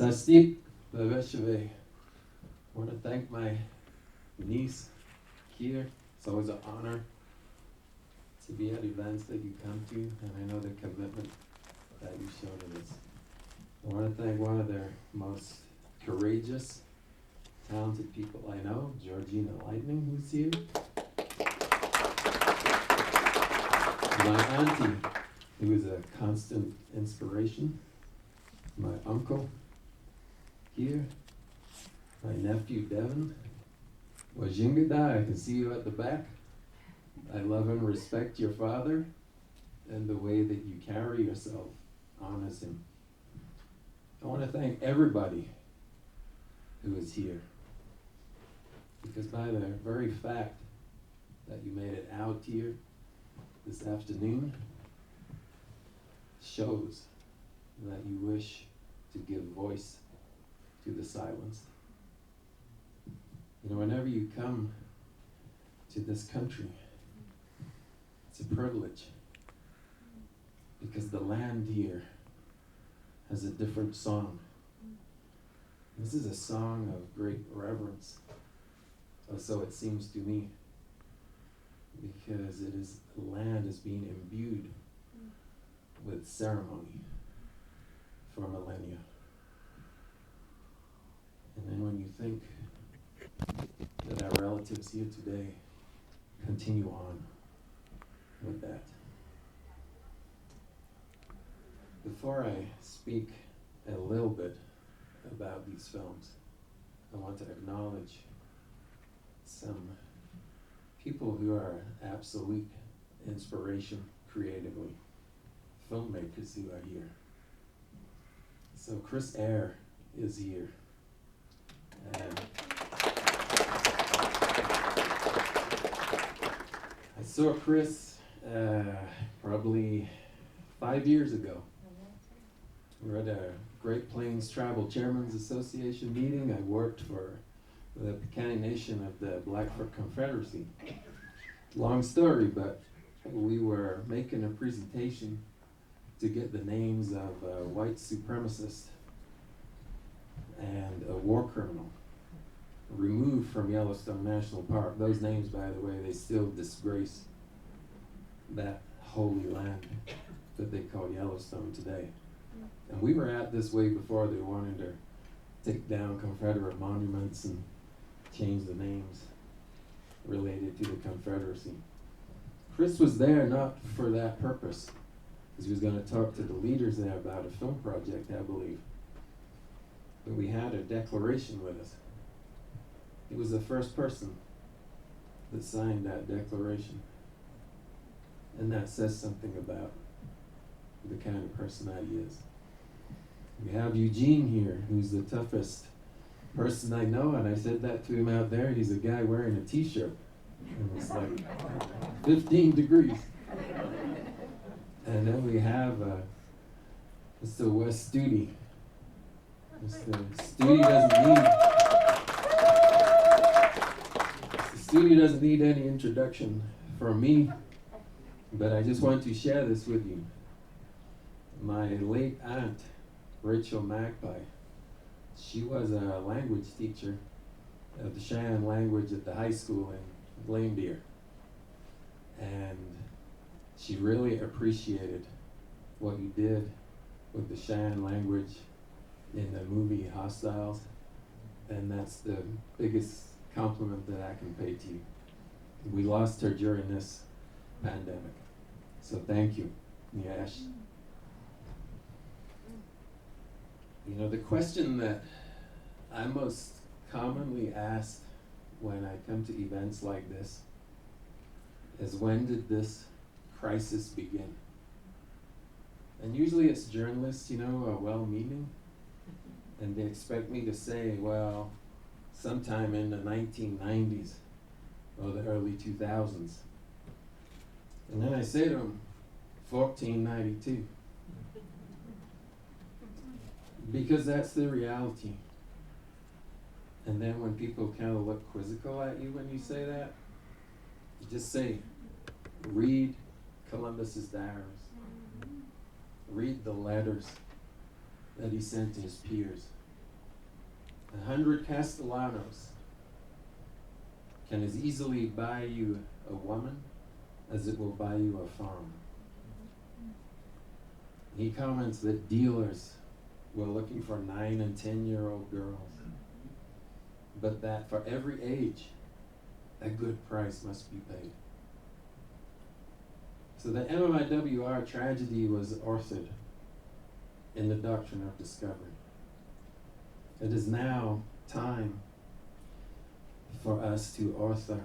Sastip Baveshave. I want to thank my niece here. It's always an honor to be at events that you come to, and I know the commitment that you show to this. I want to thank one of their most courageous, talented people I know, Georgina Lightning, who's here. My auntie, who is a constant inspiration. My uncle, here. My nephew, Devin. Wajingada, I can see you at the back. I love and respect your father and the way that you carry yourself honors him. I want to thank everybody who is here, because by the very fact that you made it out here this afternoon shows that you wish to give voice to the silenced. You know, whenever you come to this country, it's a privilege, because the land here has a different song. This is a song of great reverence, or so it seems to me, because the land is being imbued with ceremony for millennia. And then when you think that our relatives here today continue on with that. Before I speak a little bit about these films, I want to acknowledge some people who are absolute inspiration creatively, filmmakers who are here. So Chris Eyre is here. And I saw Chris probably 5 years ago. We were at a Great Plains Tribal Chairmen's Association meeting. I worked for the Piikani Nation of the Blackfoot Confederacy. Long story, but we were making a presentation to get the names of a white supremacist and a war criminal removed from Yellowstone National Park. Those names, by the way, they still disgrace that holy land that they call Yellowstone today. And we were at this way before they wanted to take down Confederate monuments and change the names related to the Confederacy. Chris was there not for that purpose, because he was going to talk to the leaders there about a film project, I believe. But we had a declaration with us. He was the first person that signed that declaration. And that says something about the kind of person that he is. We have Eugene here, who's the toughest person I know, and I said that to him out there. He's a guy wearing a t-shirt, and it's like 15 degrees. And then we have Mr. Wes Studi. Studi doesn't need any introduction from me, but I just want to share this with you. My late aunt, Rachel Magpie, she was a language teacher of the Cheyenne language at the high school in Lame Deer. And she really appreciated what you did with the Cheyenne language in the movie Hostiles. And that's the biggest compliment that I can pay to you. We lost her during this pandemic. So thank you, Niash. You know, the question that I'm most commonly asked when I come to events like this is, when did this crisis begin? And usually it's journalists, you know, are well-meaning, and they expect me to say, well, sometime in the 1990s or the early 2000s. And then I say to them, 1492. Because that's the reality. And then when people kind of look quizzical at you when you say that, you just say, read Columbus's diaries. Read the letters that he sent to his peers. 100 Castellanos can as easily buy you a woman as it will buy you a farm. He comments that dealers were looking for 9 and 10-year-old girls, but that for every age, a good price must be paid. So the MMIWR tragedy was authored in the doctrine of discovery. It is now time for us to author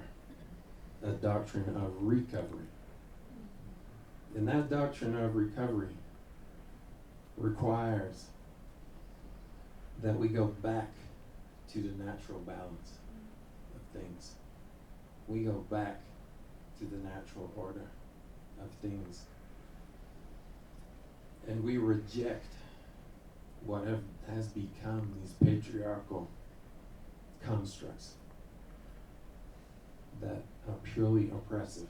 a doctrine of recovery. And that doctrine of recovery requires that we go back to the natural balance of things. We go back to the natural order of things. And we reject what has become these patriarchal constructs that are purely oppressive.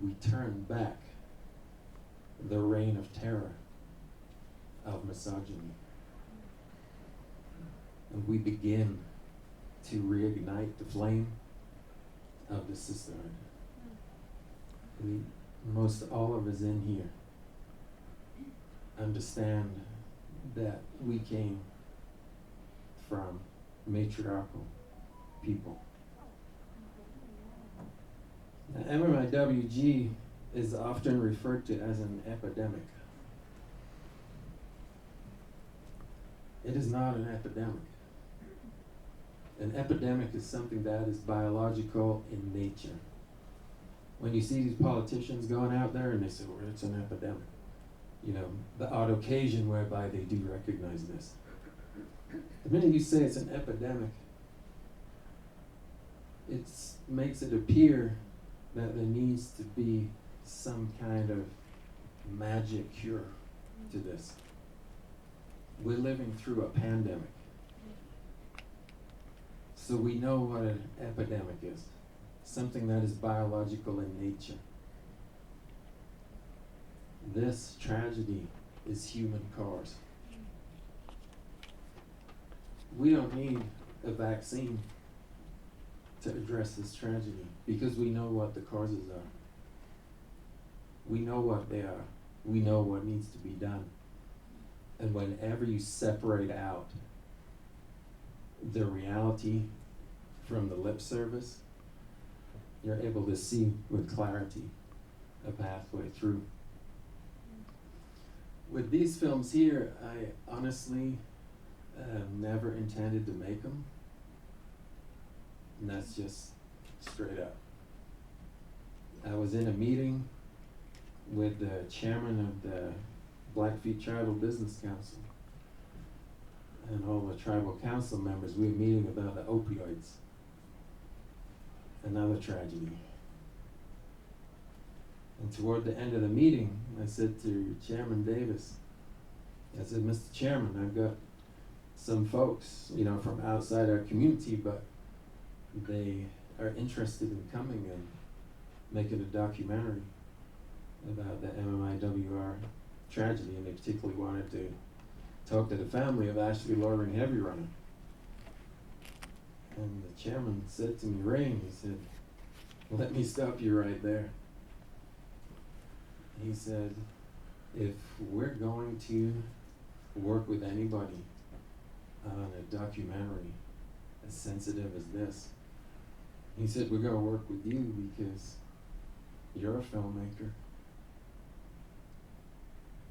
We turn back the reign of terror of misogyny. And we begin to reignite the flame of the sisterhood. Most all of us in here understand that we came from matriarchal people. Now, MMIWG is often referred to as an epidemic. It is not an epidemic. An epidemic is something that is biological in nature. When you see these politicians going out there and they say, well, it's an epidemic, you know, the odd occasion whereby they do recognize this. The minute you say it's an epidemic, it makes it appear that there needs to be some kind of magic cure to this. We're living through a pandemic. So we know what an epidemic is. Something that is biological in nature. This tragedy is human caused. We don't need a vaccine to address this tragedy because we know what the causes are. We know what they are. We know what needs to be done. And whenever you separate out the reality from the lip service, you're able to see with clarity a pathway through. With these films here, I honestly never intended to make them. And that's just straight up. I was in a meeting with the chairman of the Blackfeet Tribal Business Council and all the tribal council members. We were meeting about the opioids. Another tragedy. And toward the end of the meeting, I said to Chairman Davis, I said, Mr. Chairman, I've got some folks, you know, from outside our community, but they are interested in coming and making a documentary about the MMIWR tragedy, and they particularly wanted to talk to the family of Ashley Loring Heavy Runner. And the chairman said to me, Rain, he said, let me stop you right there. He said, if we're going to work with anybody on a documentary as sensitive as this, he said, we're going to work with you because you're a filmmaker.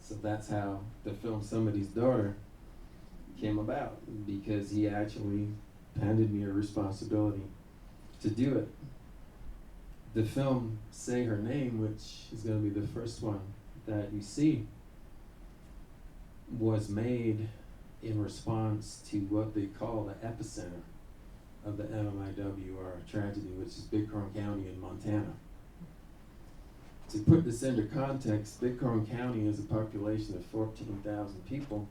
So that's how the film Somebody's Daughter came about, because he actually handed me a responsibility to do it. The film Say Her Name, which is going to be the first one that you see, was made in response to what they call the epicenter of the MMIWR tragedy, which is Bighorn County in Montana. To put this into context, Bighorn County has a population of 14,000 people.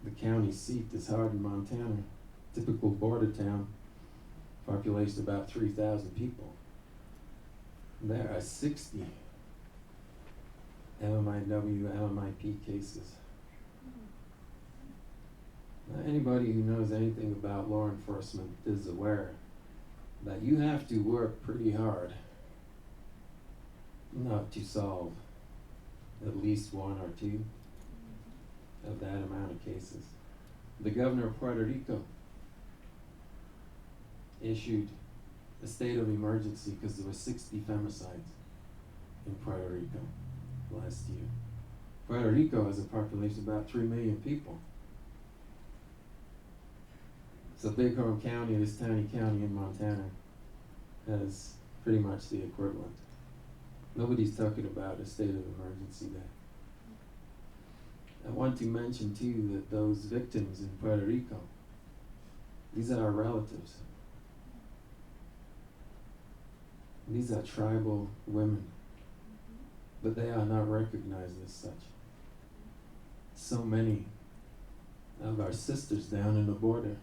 The county seat is Hardin, Montana. Typical border town, population about 3,000 people. There are 60 MMIW, MMIP cases. Anybody who knows anything about law enforcement is aware that you have to work pretty hard not to solve at least one or two of that amount of cases. The governor of Puerto Rico issued a state of emergency because there were 60 femicides in Puerto Rico last year. Puerto Rico has a population of about 3 million people. So Bighorn County, this tiny county in Montana, has pretty much the equivalent. Nobody's talking about a state of emergency there. I want to mention too that those victims in Puerto Rico, these are our relatives. These are tribal women, but they are not recognized as such. So many of our sisters down in the border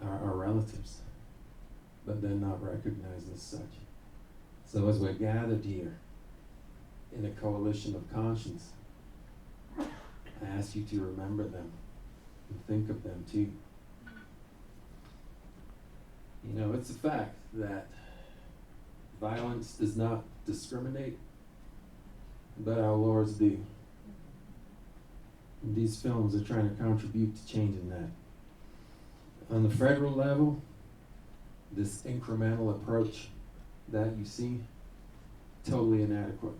are our relatives, but they're not recognized as such. So as we're gathered here in a coalition of conscience, I ask you to remember them and think of them too. You know, it's a fact that violence does not discriminate, but our laws do. These films are trying to contribute to changing that. On the federal level, this incremental approach that you see, totally inadequate.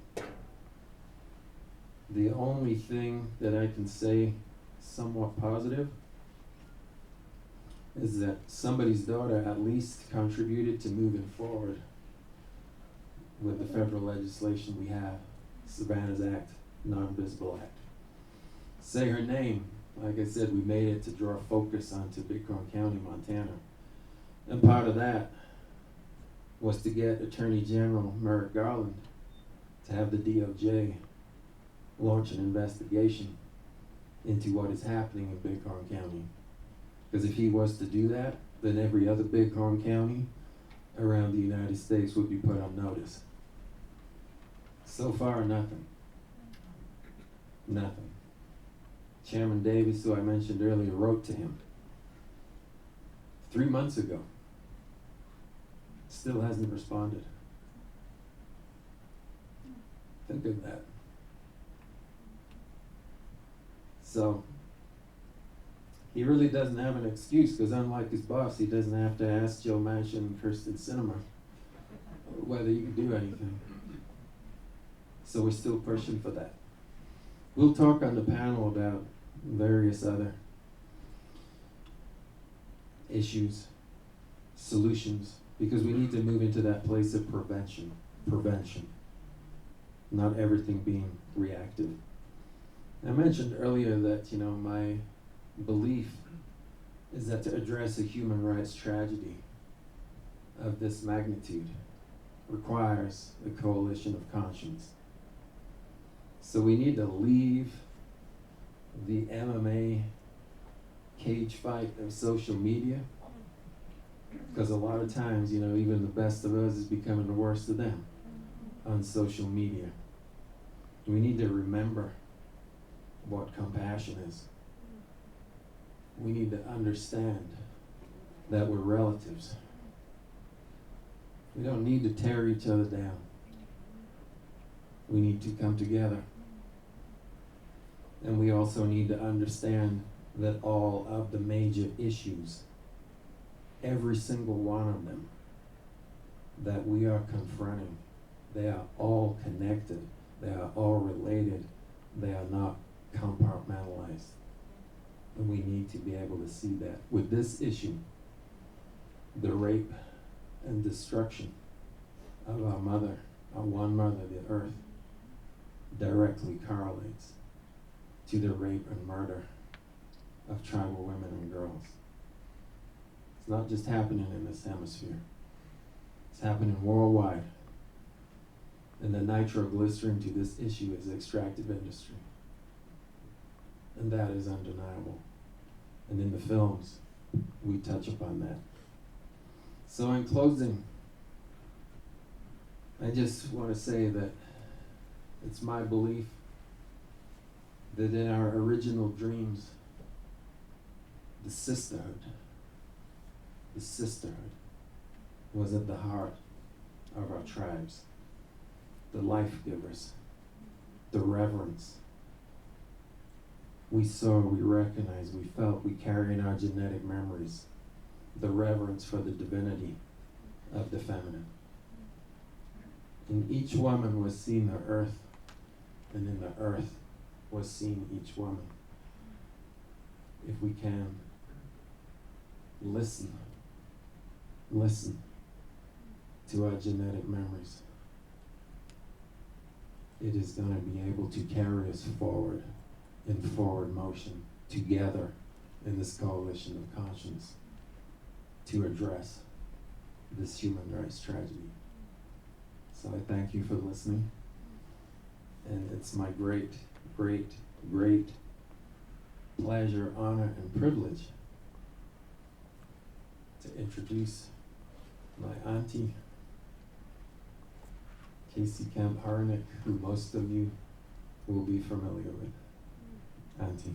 The only thing that I can say somewhat positive is that somebody's daughter at least contributed to moving forward with the federal legislation we have, Savannah's Act, Non-Visible Act. Say her name. Like I said, we made it to draw focus onto Bighorn County, Montana. And part of that was to get Attorney General Merrick Garland to have the DOJ launch an investigation into what is happening in Bighorn County. Because if he was to do that, then every other Bighorn County around the United States would be put on notice. So far, nothing. Nothing. Chairman Davis, who I mentioned earlier, wrote to him 3 months ago. Still hasn't responded. Think of that. So, he really doesn't have an excuse, because unlike his boss, he doesn't have to ask Joe Manchin and Kirsten Sinema whether you can do anything. So we're still pushing for that. We'll talk on the panel about various other issues, solutions, because we need to move into that place of prevention, not everything being reactive. I mentioned earlier that, you know, my belief is that to address a human rights tragedy of this magnitude requires a coalition of conscience. So we need to leave the MMA cage fight of social media, because a lot of times, you know, even the best of us is becoming the worst of them on social media. We need to remember what compassion is. We need to understand that we're relatives. We don't need to tear each other down. We need to come together. And we also need to understand that all of the major issues, every single one of them that we are confronting, they are all connected. They are all related. They are not compartmentalized. And we need to be able to see that. With this issue, the rape and destruction of our mother, our one mother, the earth, directly correlates to the rape and murder of tribal women and girls. It's not just happening in this hemisphere. It's happening worldwide. And the nitroglycerin to this issue is the extractive industry. And that is undeniable. And in the films, we touch upon that. So in closing, I just want to say that it's my belief that in our original dreams the sisterhood was at the heart of our tribes. The life givers, the reverence. We saw, we recognized, we felt, we carry in our genetic memories the reverence for the divinity of the feminine. In each woman was seen the earth, and in the earth was seen each woman. If we can listen to our genetic memories, it is going to be able to carry us forward in forward motion together in this coalition of conscience to address this human rights tragedy. So I thank you for listening, and it's my great, great, great pleasure, honor, and privilege to introduce my auntie, Casey Kemp Harnick, who most of you will be familiar with. Auntie.